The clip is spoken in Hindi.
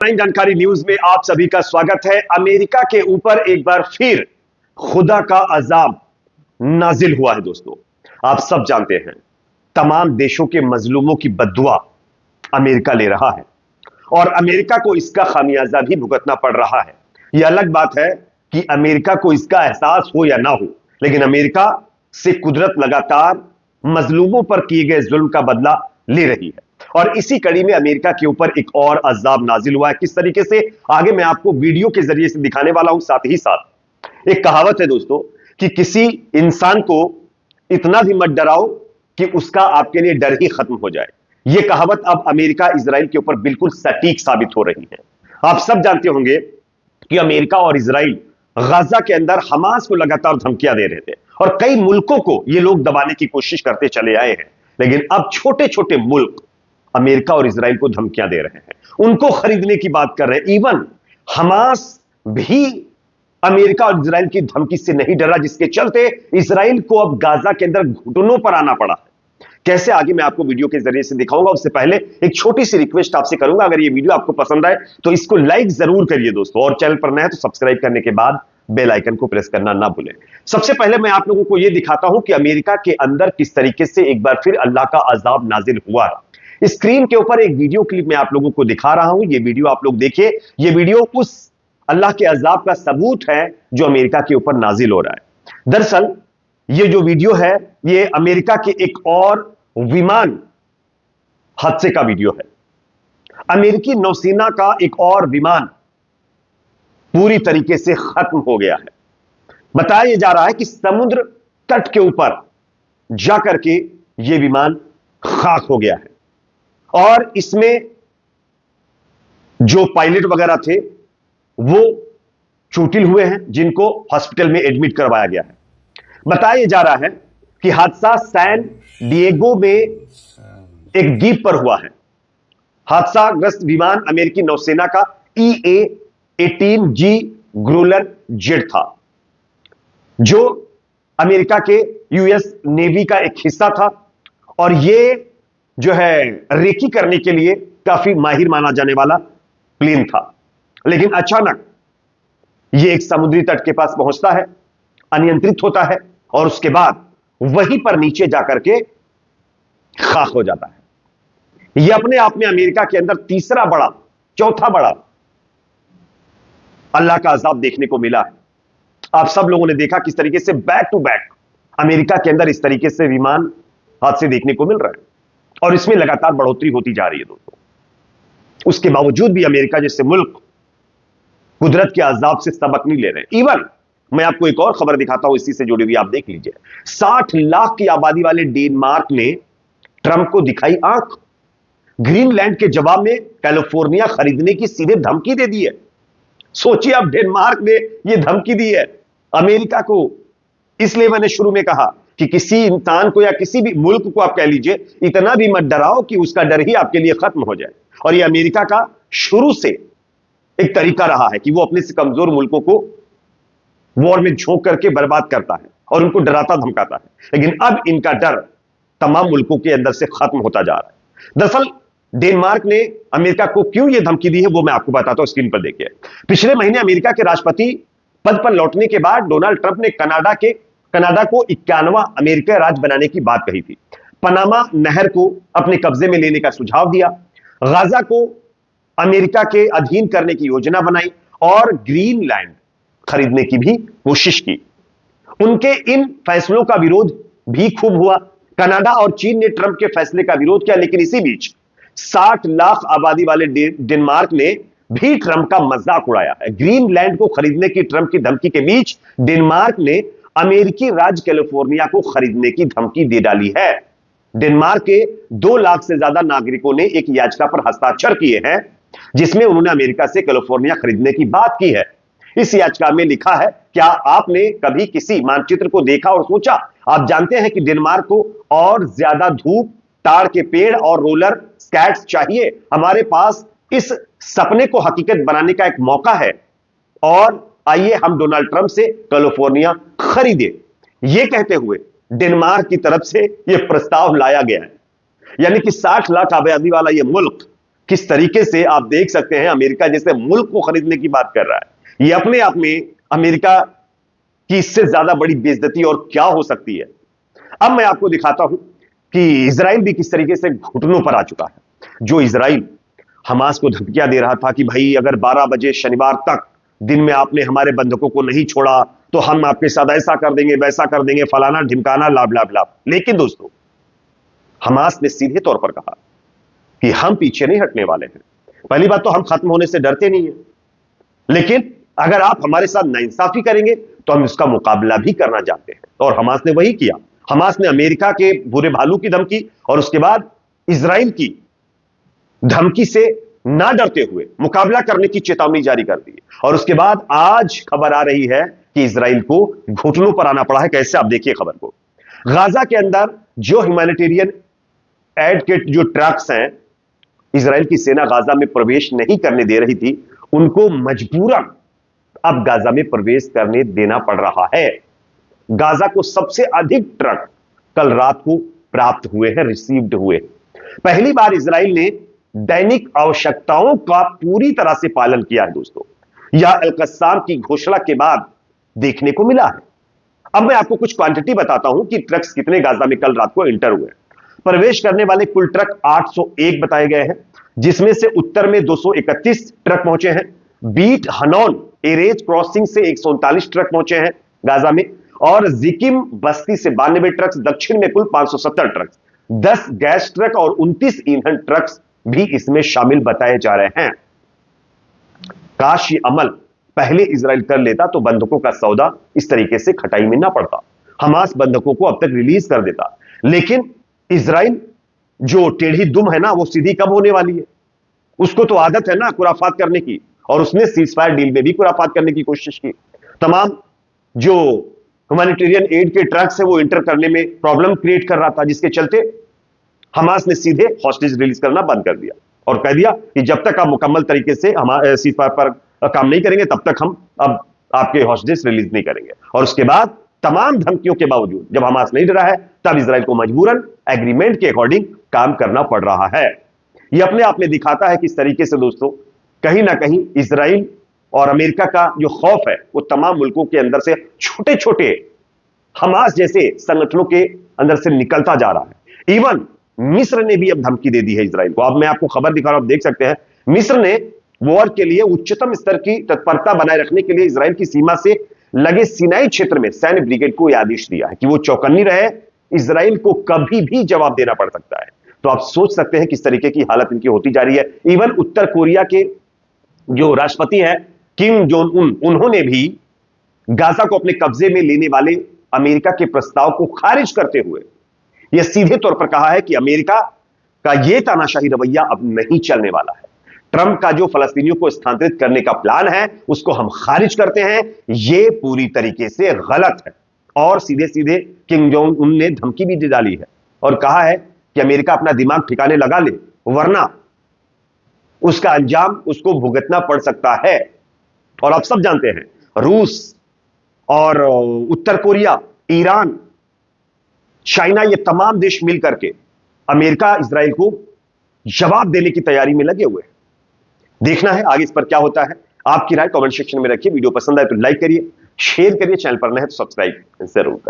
ऑनलाइन जानकारी न्यूज में आप सभी का स्वागत है। अमेरिका के ऊपर एक बार फिर खुदा का अजाब नाजिल हुआ है। दोस्तों, आप सब जानते हैं, तमाम देशों के मजलूमों की बद्दुआ अमेरिका ले रहा है और अमेरिका को इसका खामियाजा भी भुगतना पड़ रहा है। यह अलग बात है कि अमेरिका को इसका एहसास हो या ना हो, लेकिन अमेरिका से कुदरत लगातार मजलूमों पर किए गए जुल्म का बदला ले रही है और इसी कड़ी में अमेरिका के ऊपर एक और अजाब नाजिल हुआ है। किस तरीके से, आगे मैं आपको वीडियो के जरिए से दिखाने वाला हूं। साथ ही साथ एक कहावत है दोस्तों कि किसी इंसान को इतना भी मत डराओ कि उसका आपके लिए डर ही खत्म हो जाए। यह कहावत अब अमेरिका इजराइल के ऊपर बिल्कुल सटीक साबित हो रही है। आप सब जानते होंगे कि अमेरिका और इजराइल गाजा के अंदर हमास को लगातार धमकियां दे रहे थे और कई मुल्कों को ये लोग दबाने की कोशिश करते चले आए हैं, लेकिन अब छोटे छोटे मुल्क अमेरिका और इजराइल को धमकियां दे रहे हैं, उनको खरीदने की बात कर रहे हैं। इवन हमास भी अमेरिका और इजराइल की धमकी से नहीं डरा, जिसके चलते इजराइल को अब गाजा के अंदर घुटनों पर आना पड़ा है। कैसे, आगे मैं आपको वीडियो के जरिए से दिखाऊंगा। उससे पहले एक छोटी सी रिक्वेस्ट आपसे करूंगा, अगर ये वीडियो आपको पसंद आए तो इसको लाइक जरूर करिए दोस्तों, और चैनल पर नए हैं तो सब्सक्राइब करने के बाद बेल आइकन को प्रेस करना ना भूलें। सबसे पहले मैं आप लोगों को यह दिखाता हूं कि अमेरिका के अंदर किस तरीके से एक बार फिर अल्लाह का अजाब नाजिल हुआ है। स्क्रीन के ऊपर एक वीडियो क्लिप मैं आप लोगों को दिखा रहा हूं। यह वीडियो आप लोग देखिए। यह वीडियो उस अल्लाह के अजाब का सबूत है जो अमेरिका के ऊपर नाजिल हो रहा है। दरअसल यह जो वीडियो है, यह अमेरिका के एक और विमान हादसे का वीडियो है। अमेरिकी नौसेना का एक और विमान पूरी तरीके से खत्म हो गया है। बताया जा रहा है कि समुद्र तट के ऊपर जाकर के यह विमान खाक हो गया है और इसमें जो पायलट वगैरह थे वो चोटिल हुए हैं, जिनको हॉस्पिटल में एडमिट करवाया गया है। बताया जा रहा है कि हादसा सैन डिएगो में एक द्वीप पर हुआ है। हादसाग्रस्त विमान अमेरिकी नौसेना का EA-18G ग्रोलर जेट था, जो अमेरिका के यूएस नेवी का एक हिस्सा था और यह जो है रेकी करने के लिए काफी माहिर माना जाने वाला प्लेन था। लेकिन अचानक यह एक समुद्री तट के पास पहुंचता है, अनियंत्रित होता है और उसके बाद वहीं पर नीचे जाकर के खाक हो जाता है। यह अपने आप में अमेरिका के अंदर चौथा बड़ा अल्लाह का अजाब देखने को मिला है। आप सब लोगों ने देखा किस तरीके से बैक टू बैक अमेरिका के अंदर इस तरीके से विमान हादसे देखने को मिल रहा है और इसमें लगातार बढ़ोतरी होती जा रही है दोस्तों। उसके बावजूद भी अमेरिका जैसे मुल्क कुदरत के अजाब से सबक नहीं ले रहे। इवन मैं आपको एक और खबर दिखाता हूं इसी से जुड़ी हुई, आप देख लीजिए। 60 लाख की आबादी वाले डेनमार्क ने ट्रंप को दिखाई आंख। ग्रीनलैंड के जवाब में कैलिफोर्निया खरीदने की सीधे धमकी दे दी है। सोचिए, अब डेनमार्क ने यह धमकी दी है अमेरिका को। इसलिए मैंने शुरू में कहा कि किसी इंसान को या किसी भी मुल्क को आप कह लीजिए, इतना भी मत डराओ कि उसका डर ही आपके लिए खत्म हो जाए। और यह अमेरिका का शुरू से एक तरीका रहा है कि वो अपने से कमजोर मुल्कों को वॉर में झोंक करके बर्बाद करता है और उनको डराता धमकाता है। लेकिन अब इनका डर तमाम मुल्कों के अंदर से खत्म होता जा रहा है। दरअसल डेनमार्क ने अमेरिका को क्यों यह धमकी दी है वो मैं आपको बताता हूं, स्क्रीन पर देखिए। पिछले महीने अमेरिका के राष्ट्रपति पद पर लौटने के बाद डोनाल्ड ट्रंप ने कनाडा को 51वां अमेरिकी राज्य बनाने की बात कही थी। पनामा नहर को अपने कब्जे में लेने का सुझाव दिया, गाजा को अमेरिका के अधीन करने की योजना बनाई और ग्रीनलैंड खरीदने की भी कोशिश की। उनके इन फैसलों का विरोध भी खूब हुआ। कनाडा और चीन ने ट्रंप के फैसले का विरोध किया, लेकिन इसी बीच 60 लाख आबादी वाले डेनमार्क ने भी ट्रंप का मजाक उड़ाया है। ग्रीनलैंड को खरीदने की ट्रंप की धमकी के बीच डेनमार्क ने अमेरिकी राज्य कैलिफोर्निया को खरीदने की धमकी दे डाली है। डेनमार्क के 2 लाख से ज्यादा नागरिकों ने एक याचिका पर हस्ताक्षर किए हैं, जिसमें उन्होंने अमेरिका से कैलिफोर्निया खरीदने की बात की है। इस याचिका में लिखा है, क्या आपने कभी किसी मानचित्र को देखा और सोचा, आप जानते हैं कि डेनमार्क को और ज्यादा धूप, ताड़ के पेड़ और रोलर स्कैट्स चाहिए। हमारे पास इस सपने को हकीकत बनाने का एक मौका है और आइए हम डोनाल्ड ट्रंप से कैलिफोर्निया खरीदे। यह कहते हुए डेनमार्क की तरफ से यह प्रस्ताव लाया गया है। यानी कि 60 लाख आबादी वाला यह मुल्क किस तरीके से आप देख सकते हैं अमेरिका जैसे मुल्क को खरीदने की बात कर रहा है। यह अपने आप में अमेरिका की इससे ज्यादा बड़ी बेइज्जती और क्या हो सकती है। अब मैं आपको दिखाता हूं कि इजराइल भी किस तरीके से घुटनों पर आ चुका है। जो इजराइल हमास को धमकियां दे रहा था कि भाई अगर 12 बजे शनिवार तक दिन में आपने हमारे बंधकों को नहीं छोड़ा तो हम आपके साथ ऐसा कर देंगे, वैसा कर देंगे, फलाना ढिमकाना, लाभ लाभ लाभ। लेकिन दोस्तों, हमास ने सीधे तौर पर कहा कि हम पीछे नहीं हटने वाले हैं। पहली बात तो हम खत्म होने से डरते नहीं है, लेकिन अगर आप हमारे साथ नाइंसाफी करेंगे तो हम इसका मुकाबला भी करना जानते हैं। और हमास ने वही किया। हमास ने अमेरिका के बुरे भालू की धमकी और उसके बाद इजराइल की धमकी से ना डरते हुए मुकाबला करने की चेतावनी जारी कर दी। और उसके बाद आज खबर आ रही है कि इजराइल को घुटनों पर आना पड़ा है। कैसे, आप देखिए खबर को। गाजा के अंदर जो ह्यूमैनिटेरियन एड के जो ट्रक्स हैं, इजराइल की सेना गाजा में प्रवेश नहीं करने दे रही थी, उनको मजबूरन अब गाजा में प्रवेश करने देना पड़ रहा है। गाजा को सबसे अधिक ट्रक कल रात को प्राप्त हुए हैं, रिसीव्ड हुए। पहली बार इजराइल ने दैनिक आवश्यकताओं का पूरी तरह से पालन किया है दोस्तों। यह अल कस्साम की घोषणा के बाद देखने को मिला है। अब मैं आपको कुछ क्वांटिटी बताता हूं कि ट्रक्स कितने गाजा में कल रात को एंटर हुए। प्रवेश करने वाले कुल ट्रक 801 बताए गए हैं, जिसमें से उत्तर में 231 ट्रक पहुंचे हैं। बीट हनौन एरेज क्रॉसिंग से 139 ट्रक पहुंचे हैं गाजा में, और जिकिम बस्ती से 92 ट्रक्स, दक्षिण में कुल 570 ट्रक्स, 10 गैस ट्रक और 29 ईंधन ट्रक्स भी इसमें शामिल बताए जा रहे हैं। काश ये अमल पहले इजराइल कर लेता तो बंधकों का सौदा इस तरीके से खटाई में ना पड़ता, हमास बंधकों को अब तक रिलीज कर देता। लेकिन इजराइल जो टेढ़ी दुम है ना, वो सीधी कब होने वाली है? उसको तो आदत है ना खुराफात करने की, और उसने सीजफायर डील में भी खुराफात करने की कोशिश की। तमाम जो ह्यूमैनिटेरियन एड के ट्रक्स है वो इंटर करने में प्रॉब्लम क्रिएट कर रहा था, जिसके चलते हमास ने सीधे हॉस्टेज रिलीज करना बंद कर दिया और कह दिया कि जब तक आप मुकम्मल तरीके से हमारे सीजफायर पर काम नहीं करेंगे तब तक हम अब आपके हॉस्टेज रिलीज नहीं करेंगे। और उसके बाद तमाम धमकियों के बावजूद जब हमास नहीं डरा है, तब इजराइल को मजबूरन एग्रीमेंट के अकॉर्डिंग काम करना पड़ रहा है। यह अपने आप में दिखाता है किस तरीके से दोस्तों कहीं ना कहीं इजराइल और अमेरिका का जो खौफ है वो तमाम मुल्कों के अंदर से, छोटे छोटे हमास जैसे संगठनों के अंदर से निकलता जा रहा है। इवन मिस्र ने भी अब धमकी दे दी है इजराइल को। अब मैं आपको खबर दिखा रहा हूं, आप देख सकते हैं, मिस्र ने वॉर के लिए उच्चतम स्तर की तत्परता बनाए रखने के लिए इजराइल की सीमा से लगे सिनाई क्षेत्र में सैन्य ब्रिगेड को यह आदेश दिया है कि वो चौकन्नी रहे, इजराइल को कभी भी जवाब देना पड़ सकता है। तो आप सोच सकते हैं किस तरीके की हालत इनकी होती जा रही है। इवन उत्तर कोरिया के जो राष्ट्रपति हैं किम जोंग उन, उन्होंने भी गाजा को अपने कब्जे में लेने वाले अमेरिका के प्रस्ताव को खारिज करते हुए यह सीधे तौर पर कहा है कि अमेरिका का यह तानाशाही रवैया अब नहीं चलने वाला है। ट्रंप का जो फलस्तीनियों को स्थानांतरित करने का प्लान है उसको हम खारिज करते हैं, यह पूरी तरीके से गलत है। और सीधे सीधे किम जोंग उन ने धमकी भी दे डाली है और कहा है कि अमेरिका अपना दिमाग ठिकाने लगा ले, वरना उसका अंजाम उसको भुगतना पड़ सकता है। और आप सब जानते हैं रूस और उत्तर कोरिया, ईरान, चाइना, ये तमाम देश मिलकर के अमेरिका इजराइल को जवाब देने की तैयारी में लगे हुए हैं। देखना है आगे इस पर क्या होता है। आपकी राय कमेंट सेक्शन में रखिए। वीडियो पसंद आए तो लाइक करिए, शेयर करिए, चैनल पर नए हैं तो सब्सक्राइब जरूर करें।